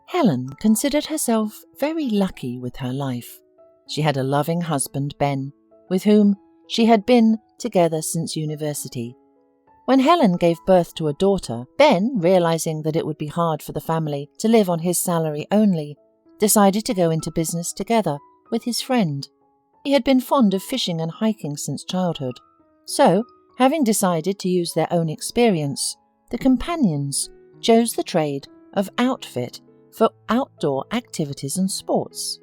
Helen considered herself very lucky with her life. She had a loving husband, Ben, with whom she had been together since university. When Helen gave birth to a daughter, Ben, realizing that it would be hard for the family to live on his salary only, decided to go into business together with his friend. He had been fond of fishing and hiking since childhood, so, having decided to use their own experience, the companions chose the trade of outfit for outdoor activities and sports.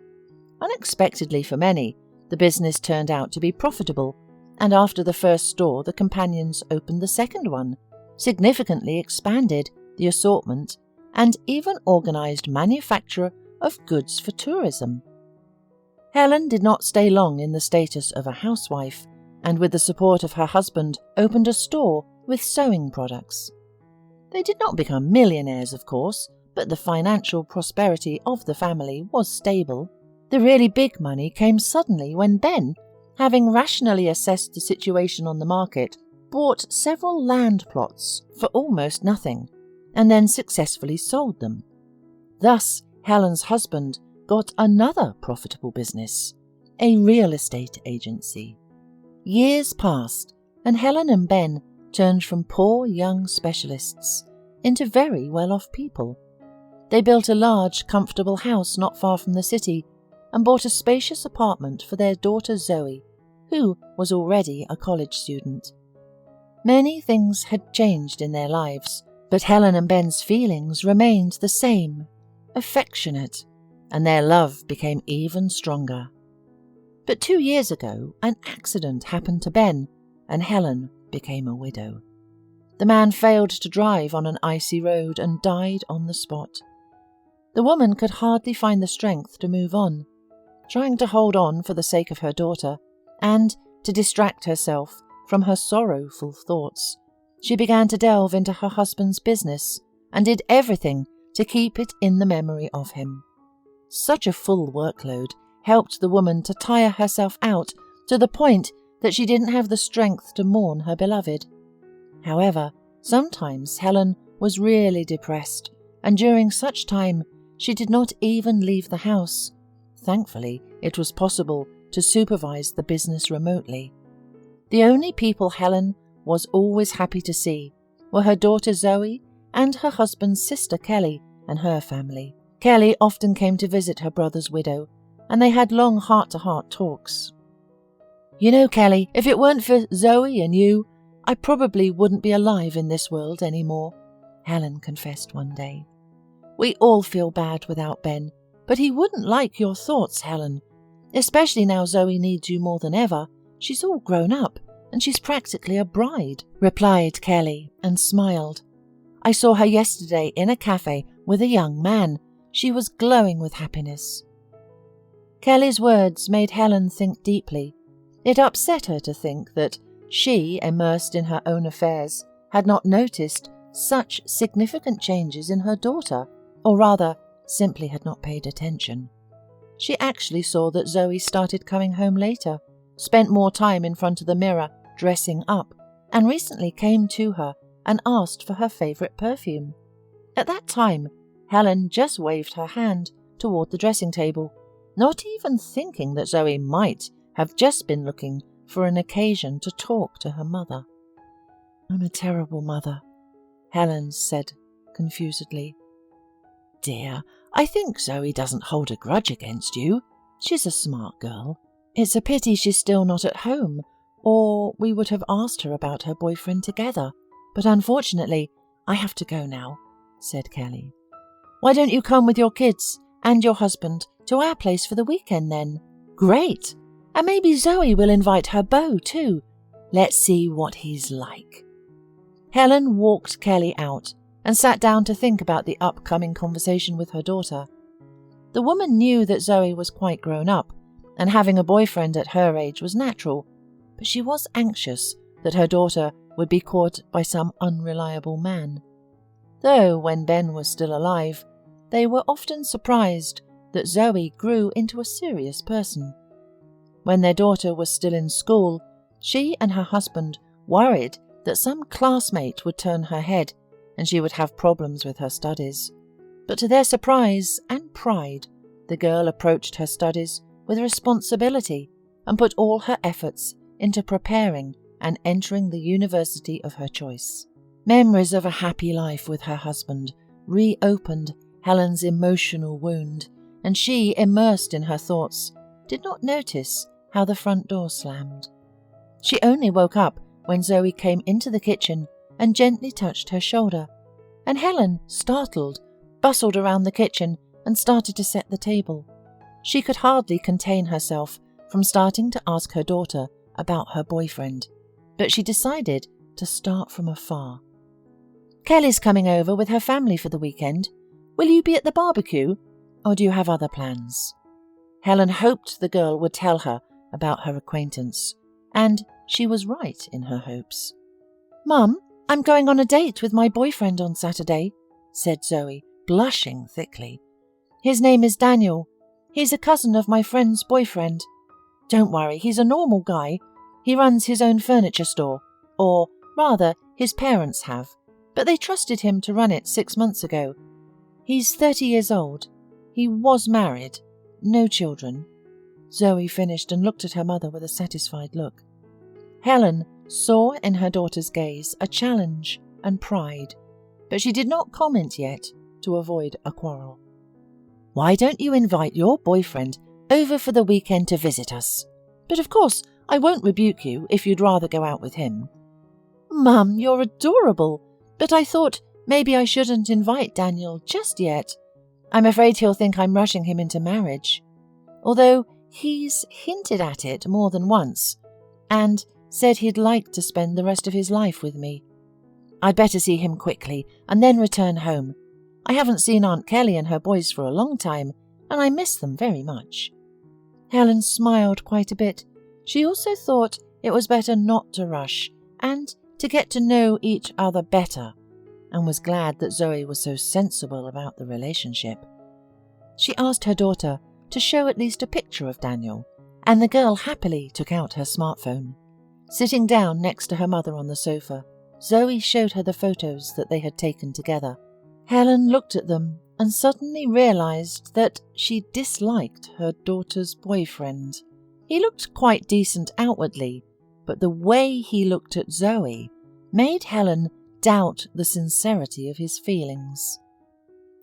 Unexpectedly for many, the business turned out to be profitable, and after the first store, the companions opened the second one, significantly expanded the assortment, and even organized manufacture of goods for tourism. Helen did not stay long in the status of a housewife, and with the support of her husband, opened a store with sewing products. They did not become millionaires, of course, but the financial prosperity of the family was stable. The really big money came suddenly when Ben, having rationally assessed the situation on the market, bought several land plots for almost nothing, and then successfully sold them. Thus, Helen's husband got another profitable business, a real estate agency. Years passed, and Helen and Ben turned from poor young specialists into very well-off people. They built a large, comfortable house not far from the city and bought a spacious apartment for their daughter Zoe, who was already a college student. Many things had changed in their lives, but Helen and Ben's feelings remained the same, affectionate, and their love became even stronger. But 2 years ago, an accident happened to Ben, and Helen became a widow. The man failed to drive on an icy road and died on the spot. The woman could hardly find the strength to move on, trying to hold on for the sake of her daughter and to distract herself from her sorrowful thoughts. She began to delve into her husband's business and did everything to keep it in the memory of him. Such a full workload helped the woman to tire herself out to the point that she didn't have the strength to mourn her beloved. However, sometimes Helen was really depressed, and during such time she did not even leave the house. Thankfully, it was possible to supervise the business remotely. The only people Helen was always happy to see were her daughter Zoe and her husband's sister Kelly and her family. Kelly often came to visit her brother's widow, and they had long heart-to-heart talks. "You know, Kelly, if it weren't for Zoe and you, I probably wouldn't be alive in this world anymore," Helen confessed one day. "We all feel bad without Ben, but he wouldn't like your thoughts, Helen. Especially now Zoe needs you more than ever. She's all grown up, and she's practically a bride," replied Kelly, and smiled. "I saw her yesterday in a cafe with a young man. She was glowing with happiness." Kelly's words made Helen think deeply. It upset her to think that she, immersed in her own affairs, had not noticed such significant changes in her daughter, or rather, simply had not paid attention. She actually saw that Zoe started coming home later, spent more time in front of the mirror dressing up, and recently came to her and asked for her favourite perfume. At that time, Helen just waved her hand toward the dressing table, not even thinking that Zoe might have just been looking for an occasion to talk to her mother. "I'm a terrible mother," Helen said confusedly. "Dear, I think Zoe doesn't hold a grudge against you. She's a smart girl. It's a pity she's still not at home, or we would have asked her about her boyfriend together. But unfortunately, I have to go now," said Kelly. "Why don't you come with your kids and your husband to our place for the weekend then?" "Great! And maybe Zoe will invite her beau too. Let's see what he's like." Helen walked Kelly out and sat down to think about the upcoming conversation with her daughter. The woman knew that Zoe was quite grown up, and having a boyfriend at her age was natural, but she was anxious that her daughter would be caught by some unreliable man. Though, when Ben was still alive, they were often surprised that Zoe grew into a serious person. When their daughter was still in school, she and her husband worried that some classmate would turn her head and she would have problems with her studies. But to their surprise and pride, the girl approached her studies with responsibility and put all her efforts into preparing and entering the university of her choice. Memories of a happy life with her husband reopened Helen's emotional wound, and she, immersed in her thoughts, did not notice how the front door slammed. She only woke up when Zoe came into the kitchen and gently touched her shoulder, and Helen, startled, bustled around the kitchen and started to set the table. She could hardly contain herself from starting to ask her daughter about her boyfriend, but she decided to start from afar. "Kelly's coming over with her family for the weekend. Will you be at the barbecue, or do you have other plans?" Helen hoped the girl would tell her about her acquaintance, and she was right in her hopes. "Mum, I'm going on a date with my boyfriend on Saturday," said Zoe, blushing thickly. "His name is Daniel. He's a cousin of my friend's boyfriend. Don't worry, he's a normal guy. He runs his own furniture store, or rather, his parents have, but they trusted him to run it 6 months ago. He's 30 years old. He was married. No children." Zoe finished and looked at her mother with a satisfied look. Helen saw in her daughter's gaze a challenge and pride, but she did not comment yet to avoid a quarrel. "Why don't you invite your boyfriend over for the weekend to visit us? But of course, I won't rebuke you if you'd rather go out with him." "Mum, you're adorable, but I thought maybe I shouldn't invite Daniel just yet. I'm afraid he'll think I'm rushing him into marriage. Although he's hinted at it more than once, and said he'd like to spend the rest of his life with me. I'd better see him quickly and then return home. I haven't seen Aunt Kelly and her boys for a long time, and I miss them very much." Helen smiled quite a bit. She also thought it was better not to rush and to get to know each other better, and was glad that Zoe was so sensible about the relationship. She asked her daughter to show at least a picture of Daniel, and the girl happily took out her smartphone. Sitting down next to her mother on the sofa, Zoe showed her the photos that they had taken together. Helen looked at them and suddenly realized that she disliked her daughter's boyfriend. He looked quite decent outwardly, but the way he looked at Zoe made Helen doubt the sincerity of his feelings.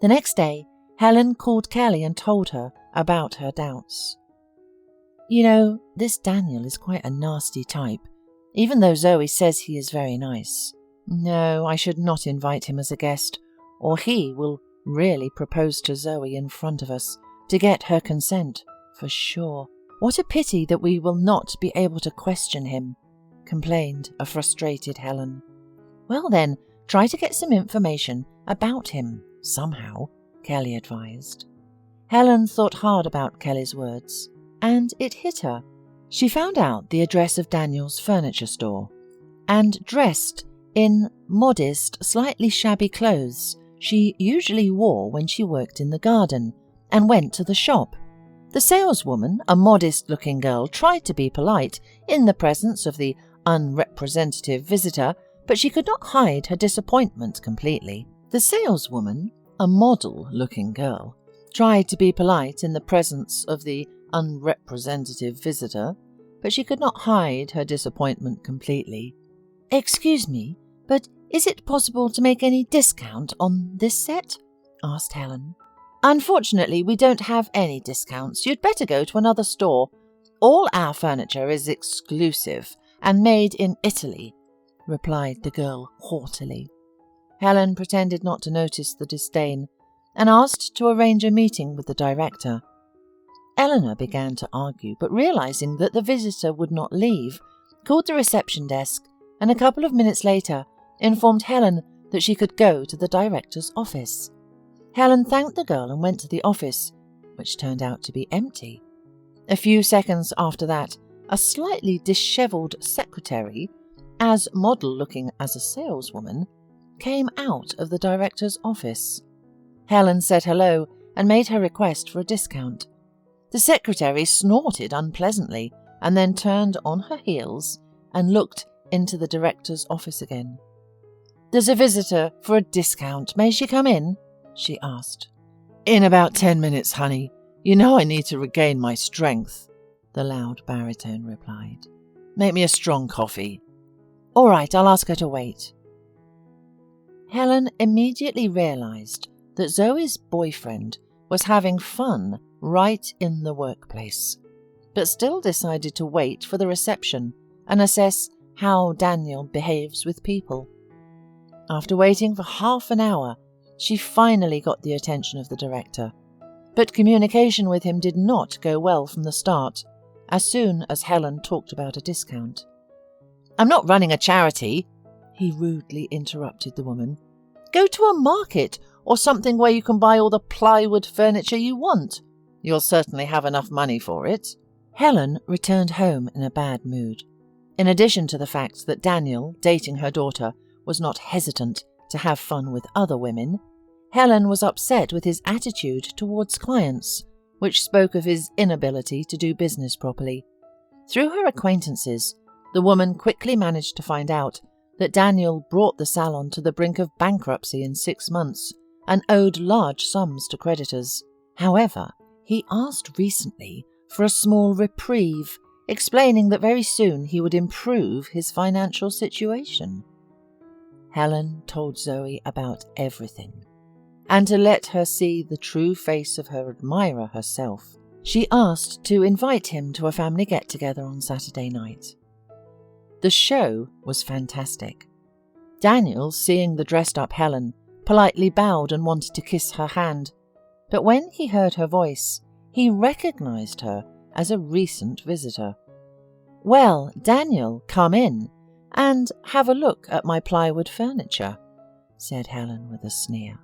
The next day, Helen called Kelly and told her about her doubts. "You know, this Daniel is quite a nasty type, even though Zoe says he is very nice. No, I should not invite him as a guest, or he will really propose to Zoe in front of us to get her consent, for sure. What a pity that we will not be able to question him," complained a frustrated Helen. "Well then, try to get some information about him somehow," Kelly advised. Helen thought hard about Kelly's words, and it hit her. She found out the address of Daniel's furniture store, and dressed in modest, slightly shabby clothes she usually wore when she worked in the garden, and went to the shop. The saleswoman, a modest-looking girl, tried to be polite in the presence of the unrepresentative visitor, but she could not hide her disappointment completely. The saleswoman, a model-looking girl, tried to be polite in the presence of the unrepresentative visitor, but she could not hide her disappointment completely. "Excuse me, but is it possible to make any discount on this set?" asked Helen. "Unfortunately, we don't have any discounts. You'd better go to another store. All our furniture is exclusive and made in Italy," replied the girl haughtily. Helen pretended not to notice the disdain and asked to arrange a meeting with the director. Eleanor began to argue, but realizing that the visitor would not leave, called the reception desk and a couple of minutes later informed Helen that she could go to the director's office. Helen thanked the girl and went to the office, which turned out to be empty. A few seconds after that, a slightly dishevelled secretary, as model-looking as a saleswoman, came out of the director's office. Helen said hello and made her request for a discount. The secretary snorted unpleasantly and then turned on her heels and looked into the director's office again. "There's a visitor for a discount. May she come in?" she asked. In about 10 minutes, honey. You know I need to regain my strength, the loud baritone replied. Make me a strong coffee. All right, I'll ask her to wait. Helen immediately realised that Zoe's boyfriend was having fun right in the workplace, but still decided to wait for the reception and assess how Daniel behaves with people. After waiting for half an hour, she finally got the attention of the director, but communication with him did not go well from the start, as soon as Helen talked about a discount. I'm not running a charity, he rudely interrupted the woman. Go to a market or something where you can buy all the plywood furniture you want. You'll certainly have enough money for it. Helen returned home in a bad mood. In addition to the fact that Daniel, dating her daughter, was not hesitant to have fun with other women, Helen was upset with his attitude towards clients, which spoke of his inability to do business properly. Through her acquaintances, the woman quickly managed to find out that Daniel brought the salon to the brink of bankruptcy in 6 months and owed large sums to creditors. However, he asked recently for a small reprieve, explaining that very soon he would improve his financial situation. Helen told Zoe about everything, and to let her see the true face of her admirer herself, she asked to invite him to a family get-together on Saturday night. The show was fantastic. Daniel, seeing the dressed-up Helen, politely bowed and wanted to kiss her hand, but when he heard her voice, he recognised her as a recent visitor. Well, Daniel, come in and have a look at my plywood furniture, said Helen with a sneer.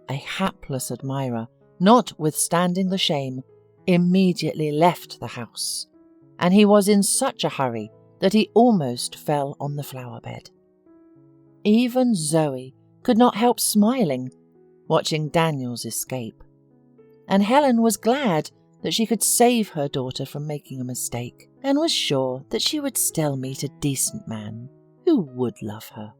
A hapless admirer, notwithstanding the shame, immediately left the house, and he was in such a hurry that he almost fell on the flower bed. Even Zoe could not help smiling, watching Daniel's escape, and Helen was glad that she could save her daughter from making a mistake, and was sure that she would still meet a decent man who would love her.